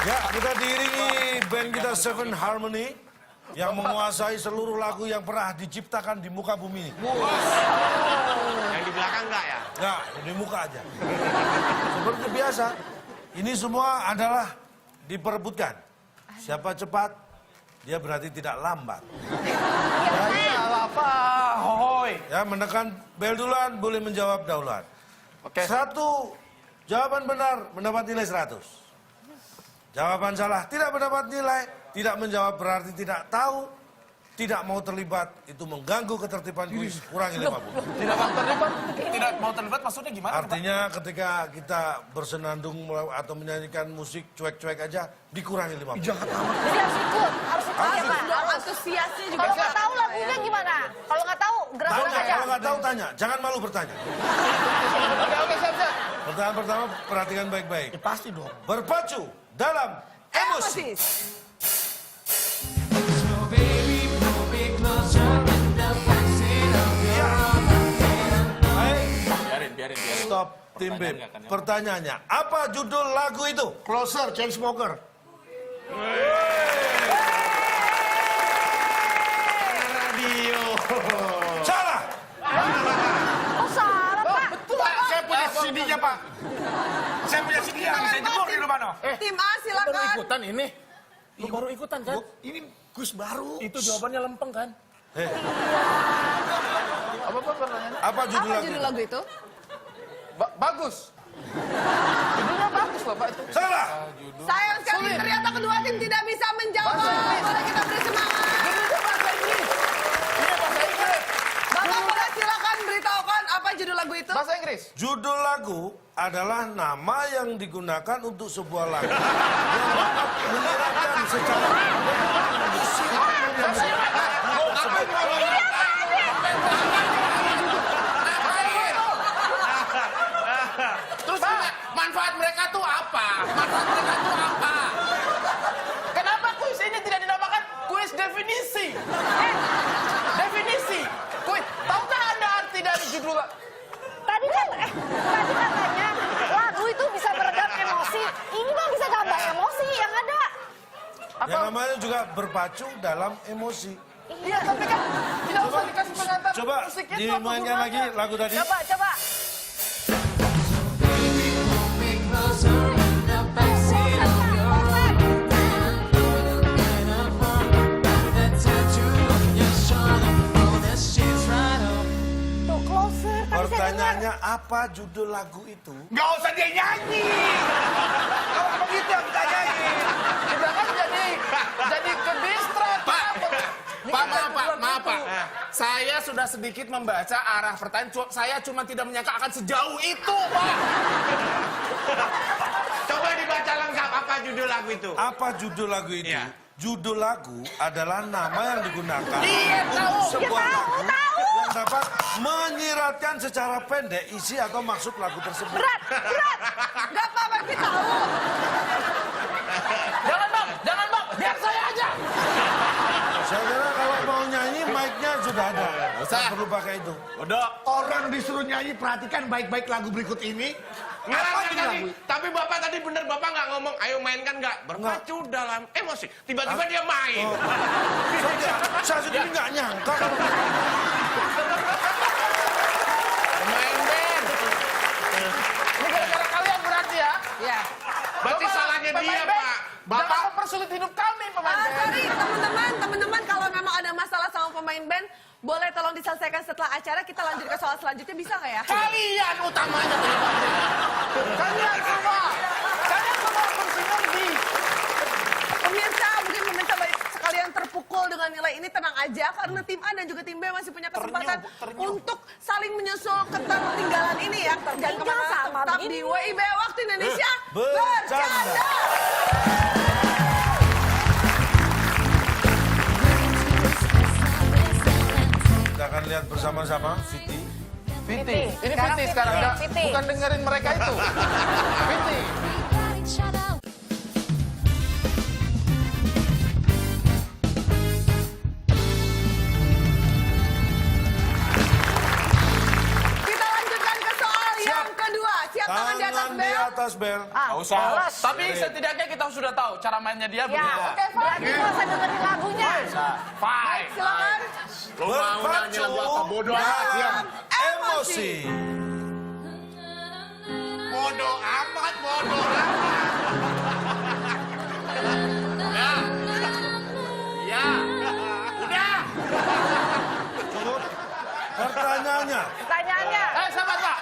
Ya, kita diiringi band kita Seven Harmony yang menguasai seluruh lagu yang pernah diciptakan di muka bumi ini. Yang di belakang enggak ya? Nggak, di muka aja. Seperti biasa, ini semua adalah diperebutkan. Siapa cepat, dia berarti tidak lambat. Iyalah, Pak. Hohoi. Ya, menekan bel duluan, boleh menjawab dahuluan. Oke. Satu jawaban benar mendapat nilai 100. Jawaban salah tidak mendapat nilai, tidak menjawab berarti tidak tahu, tidak mau terlibat, itu mengganggu ketertiban kuis, kurangi 50. Tidak mau terlibat. Tidak mau terlibat maksudnya gimana? Pak? Artinya ketika kita bersenandung atau menyanyikan musik cuek-cuek aja, dikurangi 50. Jadi harus ikut ya Pak. Dong antusiasnya juga. Kalau nggak tahu lagunya gimana? Kalau nggak tahu gerak-gerak Tanya, aja. kalau nggak tahu tanya, jangan malu bertanya. Oke, siap. Pertanyaan pertama, perhatikan baik-baik. Pasti dong. Berpacu dalam emosi. Emosi. Biarin. Stop, tim BIM. Pertanyaannya, apa judul lagu itu? Closer, Chainsmoker. Radio. Salah. Oh salah Pak. Pak, saya punya CD-nya, Pak. Saya punya CD-nya, bisa jemur di rumah, no? Tim A Baru silakan. ikutan ini. Lu baru ikutan kan? Ini kuis baru. Itu jawabannya lempeng kan? Apa pertanyaannya? Apa judul Apa lagu? judul lagu itu? Bagus. Judulnya bagus loh Pak itu. Salah. Sayang sekali, ternyata kedua tim tidak bisa menjawab. Boleh kita beri semangat. Judulnya bahasa Inggris. Iya bahasa Inggris. Bapak boleh silakan beritahukan apa judul lagu itu? Bahasa Inggris. Judul lagu adalah nama yang digunakan untuk sebuah lagu yang dapat menyiratkan secara isi Terus manfaat mereka tuh apa? Manfaat mereka tuh apa? Kenapa kuis ini tidak dinamakan kuis definisi? Definisi. Kuis. Tahukah Anda arti dari judul? Tadi katanya lagu itu bisa meredam emosi. Ini mah bisa tambah emosi yang ada. yang namanya juga berpacu dalam emosi. Iya, tapi kan tidak usah dikasih pengantar Coba musiknya. dimainkan lagi lagu tadi. Coba. Tuh closer. Tadi saya dengar. Pertanyaannya apa judul lagu itu? Nggak usah dia nyanyi. Kalau begitu yang kita nyanyi. Kita kan jadi ke distrak. Maaf Pak. Saya sudah sedikit membaca arah pertanyaan. Saya cuma tidak menyangka akan sejauh itu, Pak. Coba dibaca lengkap apa judul lagu itu. Apa judul lagu itu? Iya. Judul lagu adalah nama yang digunakan Iya, tahu. untuk sebuah Iya, tahu, lagu yang dapat menyiratkan secara pendek isi atau maksud lagu tersebut. Berat. Gak apa-apa, kita tahu. Jangan bang, biar saya aja. Saya kira kalau mau nyanyi mic-nya sudah ada. Nggak perlu pakai itu. Udah. Orang disuruh nyanyi, perhatikan baik-baik lagu berikut ini. Nggak, Apa nggak, judul tadi, lagu? tapi Bapak tadi bener, Bapak nggak ngomong, ayo mainkan nggak? Berpacu dalam emosi. Tiba-tiba dia main. Saya sendiri nggak nyangka kalau Pemain band. Ini gara-gara kalian berarti ya. Ya. Berarti Coba, salahnya pemain dia, band, Pak. Jangan Bapak mempersulit hidup kami pemain band. Sorry teman-teman kalau memang ada masalah sama pemain band, boleh tolong diselesaikan setelah acara. Kita lanjut ke soal selanjutnya, bisa nggak ya? Kalian utamanya Kalian semua bersinergi. Pemirsa, mungkin pemirsa baik sekalian terpukul dengan nilai ini, tenang aja karena tim A dan juga tim B masih punya kesempatan untuk saling menyusul ketertinggalan ini ya. Jangan kemana-mana, sama tetap begini. di WIB Waktu Indonesia Bercanda. Bercanda. kita akan lihat bersama-sama Viti. Viti. Ini Sekarang Viti Viti, sekarang. nggak? Viti. Bukan dengerin mereka itu. Viti. Kita lanjutkan ke soal yang kedua. Siap tangan di atas Tangan di bel. atas bel. Nggak usah. Tapi setidaknya kita sudah tahu cara mainnya dia Ya, begitu. Oke, berarti nggak usah dengerin lagunya. Fine. Silakan. Lu mau nyanyi lagu apa bodoh amat. dalam emosi. bodoh amat, bodoh amat. Ya. Udah. Pertanyaannya, Pertanyaannya. Sabar Pak.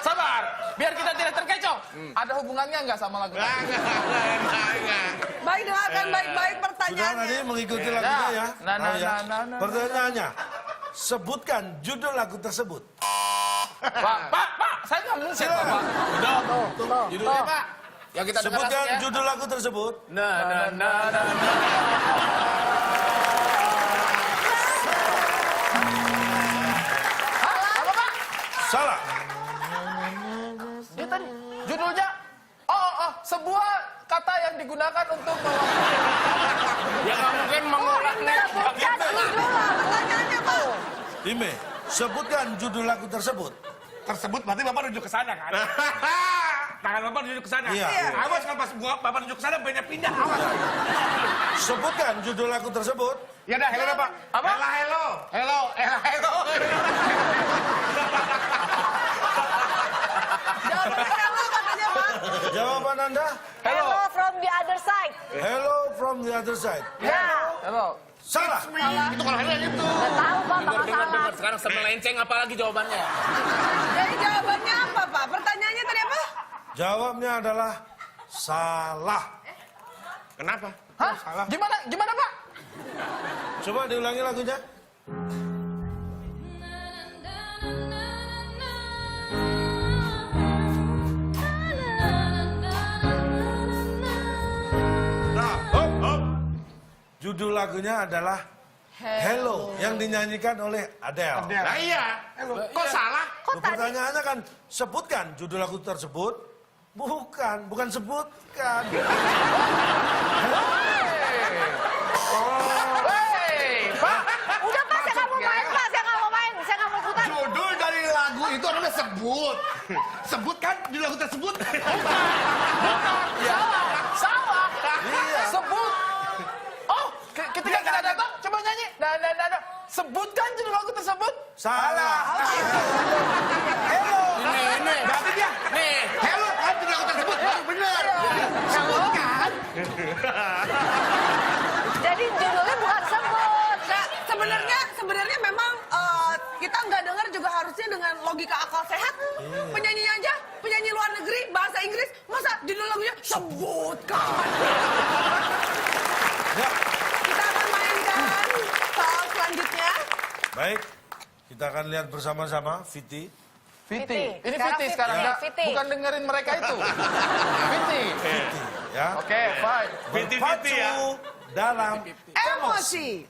Sabar. Biar kita tidak terkecoh. Ada hubungannya nggak sama lagu? Nggak. Baik, dengarkan baik-baik sudah pertanyaannya. tadi mengikuti lagunya ya. Nah, nah, Oh, ya. nah. Pertanyaannya, sebutkan judul lagu tersebut. Pak, saya nggak mungkin Silakan. Pak. Judulnya, Pak. Yang kita dengar Sebutkan aslinya. judul lagu tersebut. Nah. Apa Pak? Salah. Dia tadi judulnya sebuah kata yang digunakan untuk Ya nggak mungkin mengulangnya. Sebutkan judul pertanyaannya, Pak. Dime, sebutkan judul lagu tersebut. Tersebut berarti Bapak nunjuk ke sana kan? Tangan Bapak nunjuk ke sana. Iya. Awas kalau pas Bapak nunjuk ke sana banyak pindah. Awas. Sebutkan judul lagu tersebut. Ya dah, hello dah, Pak. Apa? Hello. Jawabannya hello katanya, Pak. Jawaban Anda? Hello from the other side. Hello from the other side. Ya. Halo. Salah. Itu kalau hello itu. Nggak tahu Pak, bakal Dengar, salah. sekarang semelenceng apa lagi jawabannya? Jadi jawabannya apa, Pak? Pertanyaannya tadi apa? Jawabnya adalah salah. Kenapa? Hah? Gimana Pak? Coba diulangi lagunya. Nah, hop, hop. Judul lagunya adalah Hello yang dinyanyikan oleh Adele. Nah iya. Kok salah? Pertanyaannya kan sebutkan judul lagu tersebut. Bukan sebutkan. Hei, Pak. Udah Pak, saya nggak mau main Pak, saya nggak mau main, saya nggak mau ikutan. Judul dari lagu itu namanya sebut. Sebut kan judul lagu tersebut. Salah. Iya. Sebut. Oh, ketika kita datang, coba nyanyi. Nah. Sebutkan judul lagu tersebut. Salah. Ini. Berarti dia Nih. hello kan judul lagu tersebut. Baru benar. Sebut kan. Jadi judulnya bukan sebut. Nah, sebenarnya memang kita nggak dengar juga harusnya dengan logika akal sehat. Penyanyinya aja, penyanyi luar negeri, bahasa Inggris, masa judul lagunya sebutkan. Ya, Kita akan mainkan soal selanjutnya. baik. Kita akan lihat bersama-sama Viti. Viti. Ini Sekarang Viti sekarang. Viti, Nggak? Viti. Bukan dengerin mereka itu. Viti. Ya. Oke, fine. Berpacu dalam Emosi.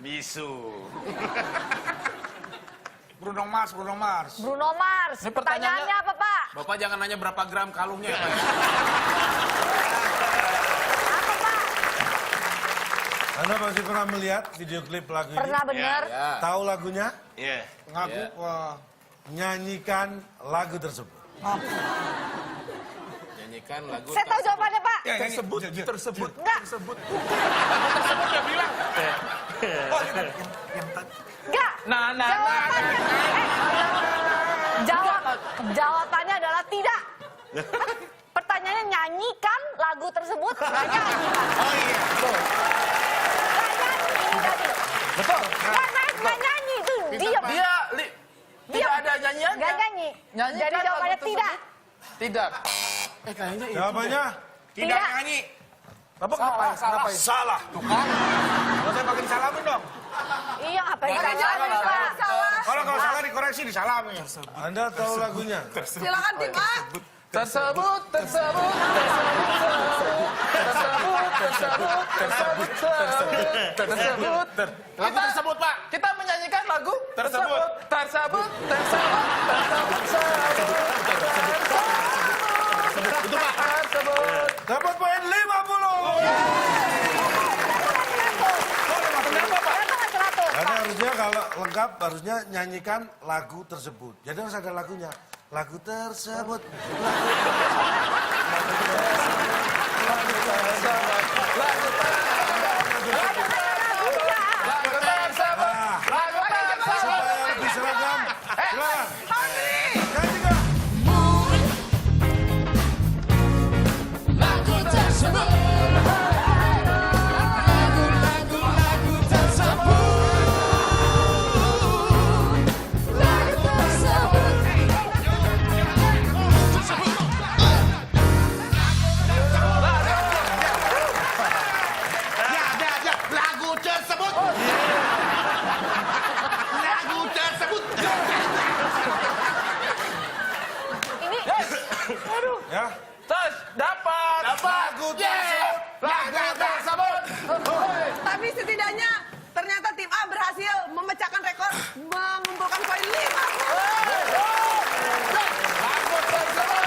Bisu. Bruno Mars. Bruno Mars. Ini Pertanyaannya apa Pak? Bapak jangan nanya berapa gram kalungnya. Pak. Apa Pak? Anda pasti pernah melihat video klip lagu ini? Pernah bener? Ya. Tahu lagunya? Iya. Ngaku nyanyikan lagu tersebut. Nyanyikan lagu. Saya tahu jawabannya Pak. Tersebut. Enggak. Tersebut Dia bilang. Enggak. Jawabannya. Jawabannya adalah tidak. Pertanyaannya nyanyikan lagu tersebut. Nggak nyanyi. Oh iya. Nggak nyanyi ini tadi. Betul. Nggak nyanyi itu diam. Tidak ada nyanyian. Nggak nyanyi. Nyanyikan Jadi jawabannya lagu tidak. Tidak. kayaknya itu. Jawabannya Tidak. Nyanyi. Bapak ngapain? Salah. Kalau saya pakai disalamin dong. Iya ngapain kita jawabannya Pak? Kalau salah dikoreksi disalamin. Anda tahu lagunya? Silakan tim A. Tersebut. Lagu tersebut, Pak. Kita menyanyikan lagu Tersebut. Tersebut. Itu, Pak. Dapat poin 50. Kenapa nggak 100? Karena harusnya kalau lengkap harusnya nyanyikan lagu tersebut. Jadi harus ada lagunya. Lagu tersebut. Supaya lebih seragam. Silakan. Nyanyikan. Ya. Lagu tersebut. Lagu tersebut. Ini Ya. Terus dapat. Lagu tersebut. Lagu tersebut. Tapi setidaknya ternyata tim A berhasil memecahkan rekor mengumpulkan poin 50. Lagu tersebut.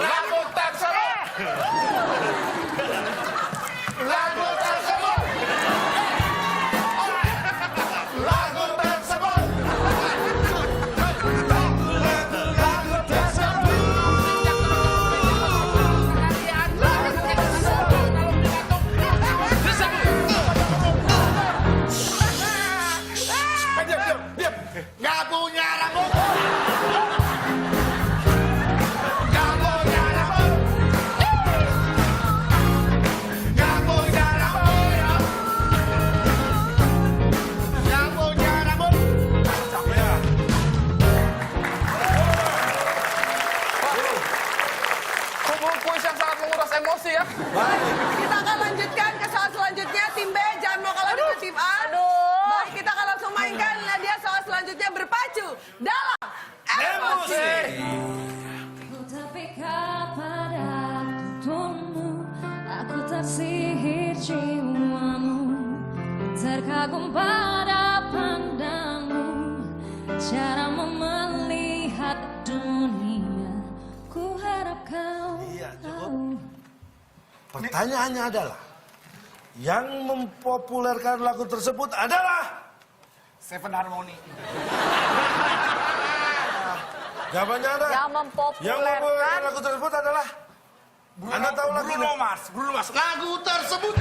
Lagu tersebut. Lagu tersebut. Lagu tersebut. berpacu dalam emosi. Ku terpikat pada tuntunmu, aku tersihir jiwamu, terkagum pada pandangmu, caramu melihat dunia. Ku harap kau tahu. Pertanyaannya adalah, yang mempopulerkan lagu tersebut adalah Seven Harmony. jawabannya ada. Yang mempopulerkan lagu tersebut adalah Anda tahu lagu Bruno Mars. Lagu tersebut.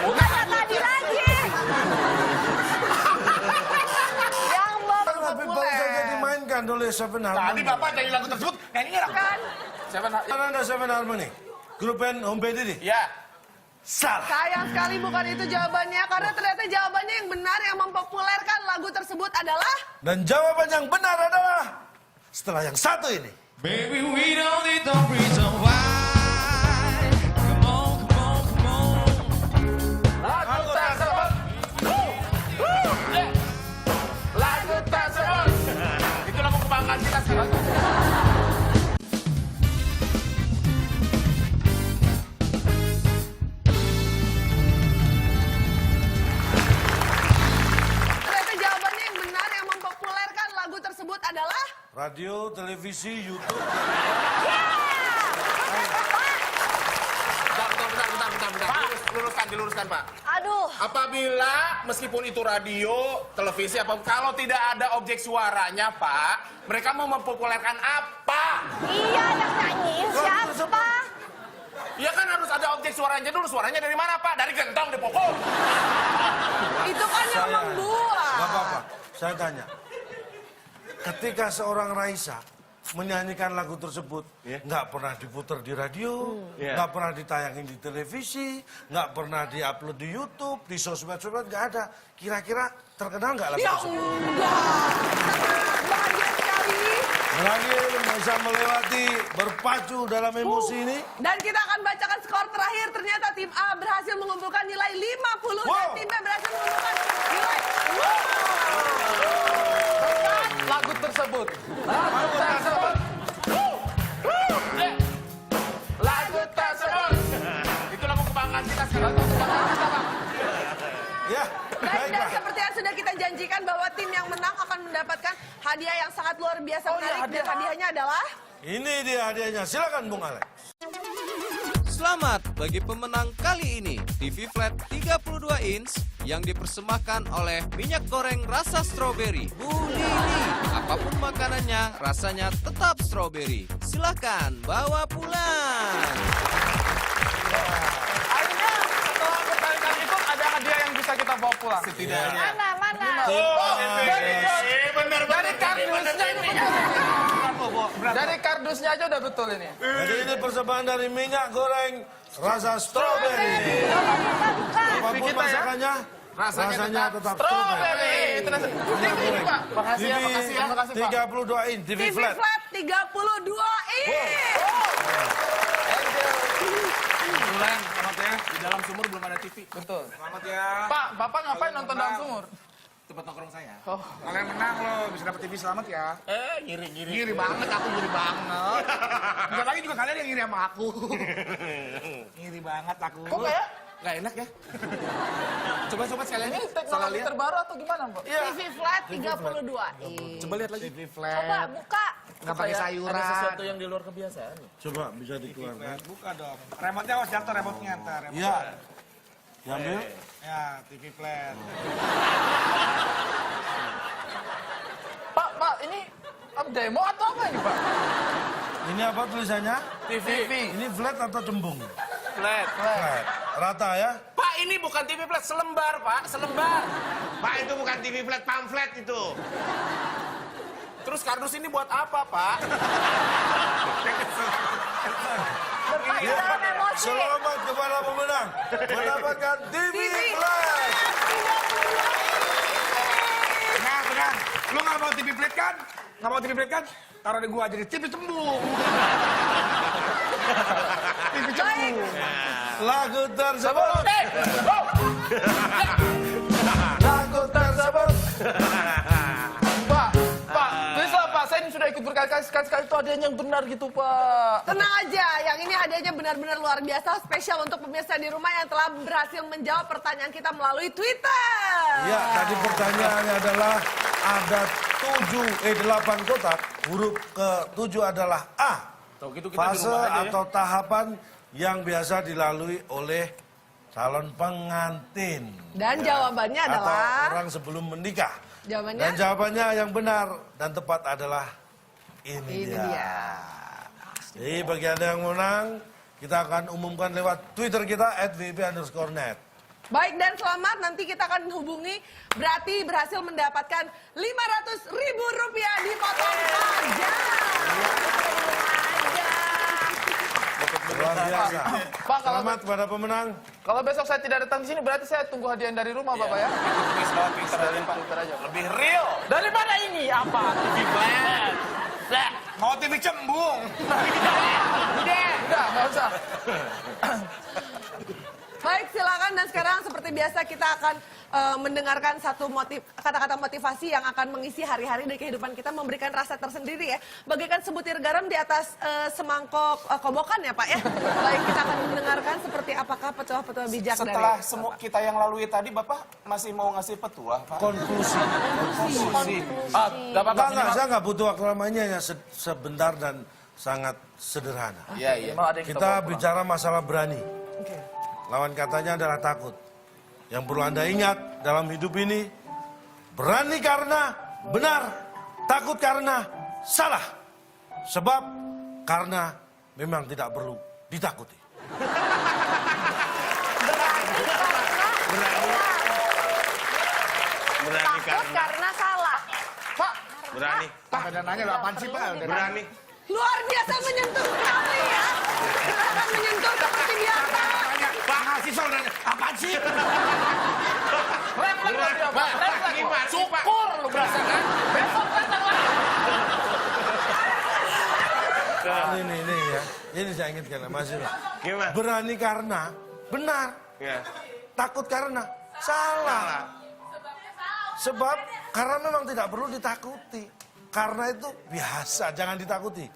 bukan yang tadi lagi. Yang tapi baru saja mempopuler. dimainkan oleh Seven Tadi Harmony. Bapak nyanyi lagu tersebut, nyanyinya apa? Kan? Mana ada Seven Harmony? Grup band Home Band ini? Ya. Salah. Sayang sekali bukan itu jawabannya, karena ternyata jawabannya yang benar yang mempopulerkan lagu tersebut adalah Dan jawaban yang benar adalah setelah yang satu ini. Baby, we don't need no reason why. Come on, come on, come on. Lagu tersebut. Lagu tersebut. Itu lagu kebanggaan kita sekarang. ternyata jawabannya yang benar yang mempopulerkan lagu tersebut adalah Radio, televisi, YouTube. Bentar. Diluruskan, Pak. Aduh. Apabila meskipun itu radio, televisi, apa kalau tidak ada objek suaranya, Pak, mereka mau mempopulerkan apa? Iya, yang nyanyiin siapa? Ya kan harus ada objek suaranya dulu. Suaranya dari mana, Pak? Dari gentong dipukul. itu kan yang membuat. Gak apa-apa, saya tanya. Ketika seorang Raisa menyanyikan lagu tersebut, nggak pernah diputar di radio, nggak pernah ditayangin di televisi, nggak pernah diupload di YouTube, di sosmed-sosmed, nggak ada. Kira-kira terkenal nggak lagu Ya tersebut? enggak. Bahagia sekali. Berhasil bisa melewati berpacu dalam emosi ini. Dan kita akan bacakan skor terakhir. Ternyata tim A berhasil mengumpulkan nilai 50 dan Wow. tim B berhasil mengumpulkan nilai Lagu tersebut. Lagu tersebut. Lagu tersebut. Itu lagu kebanggaan kita sekarang. Ya, Dan baiklah. seperti yang sudah kita janjikan bahwa tim yang menang akan mendapatkan hadiah yang sangat luar biasa menarik. Dan hadiahnya adalah Ini dia hadiahnya. Silakan Bung Alex. Selamat bagi pemenang kali ini, TV Flat 32 inch yang dipersembahkan oleh minyak goreng rasa stroberi. Bu Lili, apapun makanannya, rasanya tetap stroberi. Silakan bawa pulang. Akhirnya setelah pertandingan itu ada hadiah yang bisa kita bawa pulang. Setidaknya. Mana? Dari kardusnya ini betul. Dari kardusnya aja udah betul ini. Jadi ini persembahan dari minyak goreng rasa stroberi. Apapun kita ya. masakannya, rasanya tetap stroberi. Strawberry. Ini Pak. Makasih ya, makasih ya, makasih Pak. 32 in, TV TV flat. Flat 32 in. Bulan, selamat ya. Di dalam sumur belum ada TV. Betul. Selamat ya. Pak, Bapak ngapain nonton dalam sumur? Tempat nongkrong saya. Kalau yang menang lo bisa dapat TV selamat ya. Ngiri. Ngiri banget, aku ngiri banget. Bentar lagi juga kalian yang ngiri sama aku. Ngiri banget aku. Kok kayak Nggak enak ya? Coba sekalian. ini teknologi terbaru atau gimana, Mbak? TV Flat 32 in. Coba lihat lagi. TV flat. Coba buka. Nggak pakai sayuran. Ada sesuatu yang di luar kebiasaan. Coba bisa dikeluarkan. Buka dong. Remote-nya awas jatuh remote-nya ntar. Iya. Diambil. Ya, TV flat. Pak, ini demo atau apa ini, Pak? Ini apa tulisannya? TV. Ini flat atau cembung? Flat. Flat. Rata ya? Pak, ini bukan TV flat, selembar, Pak. Selembar. Pak, itu bukan TV flat, pamflet itu. Terus kardus ini buat apa, Pak? Berpacu dalam emosi. Selamat kepada pemenang mendapatkan TV flat. Tenang. Lu nggak mau TV flat kan? Nggak mau TV flat kan? Taruh di gua jadi TV cembung. TV cembung. Lagu tersebut. Lagu tersebut saya ini sudah ikut berkali-kali, sekali-sekali itu ada yang benar gitu, Pak. Tenang aja, yang ini hadiahnya benar-benar luar biasa, spesial untuk pemirsa di rumah yang telah berhasil menjawab pertanyaan kita melalui Twitter. Ya, tadi pertanyaannya adalah ada 8 kotak, huruf ke-7 adalah A. Tuh, gitu kita di Fase rumah aja ya. atau tahapan yang biasa dilalui oleh calon pengantin. Dan jawabannya Atau adalah... orang sebelum menikah. Jawabannya? Dan jawabannya yang benar dan tepat adalah ini Ini dia. dia. Jadi bagi Anda yang menang, kita akan umumkan lewat Twitter kita @vip_net. Baik dan selamat, nanti kita akan hubungi, berarti berhasil mendapatkan Rp500.000 dipotong pajak. Luar biasa. Pak, kalau Selamat kepada pemenang. kalau besok saya tidak datang di sini, berarti saya tunggu hadiah dari rumah, Bapak ya. Twitter aja. Lebih real. Daripada ini apa? Lebih flat. Mau TV cembung. Udah, nggak usah. Baik, silakan. Dan sekarang seperti biasa kita akan mendengarkan satu kata-kata motivasi yang akan mengisi hari-hari dari kehidupan kita, memberikan rasa tersendiri ya. Bagaikan sebutir garam di atas semangkok kobokan ya Pak ya. Baik, kita akan mendengarkan seperti apakah petuah-petuah bijak Setelah dari semua kita yang lalui tadi, Bapak masih mau ngasih petuah, Pak? Konklusi. Enggak, saya nggak butuh waktu lamanya, hanya sebentar dan sangat sederhana. Iya, iya. Mau ada yang Kita bicara masalah berani. Lawan katanya adalah takut. Yang perlu Anda ingat dalam hidup ini, berani karena benar, takut karena salah. Sebab karena memang tidak perlu ditakuti. Berani Takut karena salah. Pak, Berani. Pak, ada nanya lo apaan sih, Pak? Berani. luar biasa menyentuh sekali ya. Silakan menyentuh seperti biasa. Pak, ngasih soal nanya, apaan sih? refleks dia, Pak. Refleks. Gimana sih, Pak? Syukur lu berasa kan? Besok datang lagi. Ini ya, ini saya ingatkan Mas Yura. Gimana? Berani karena benar, Ya. takut karena salah. Sebab karena memang tidak perlu ditakuti. Karena itu biasa, jangan ditakuti.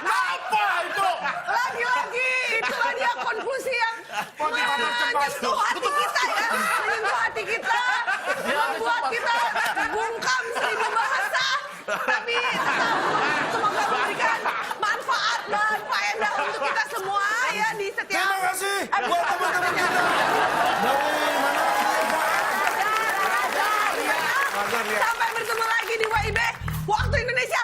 Apa itu? Lagi-lagi, itulah dia konklusi yang menyentuh hati kita ya. Menyentuh hati kita, membuat kita bungkam 1000 bahasa. Tapi tetap semoga memberikan manfaat dan faedah untuk kita semua ya di setiap... Terima kasih buat teman-teman kita. Dari mana? Sampai bertemu lagi di WIB Waktu Indonesia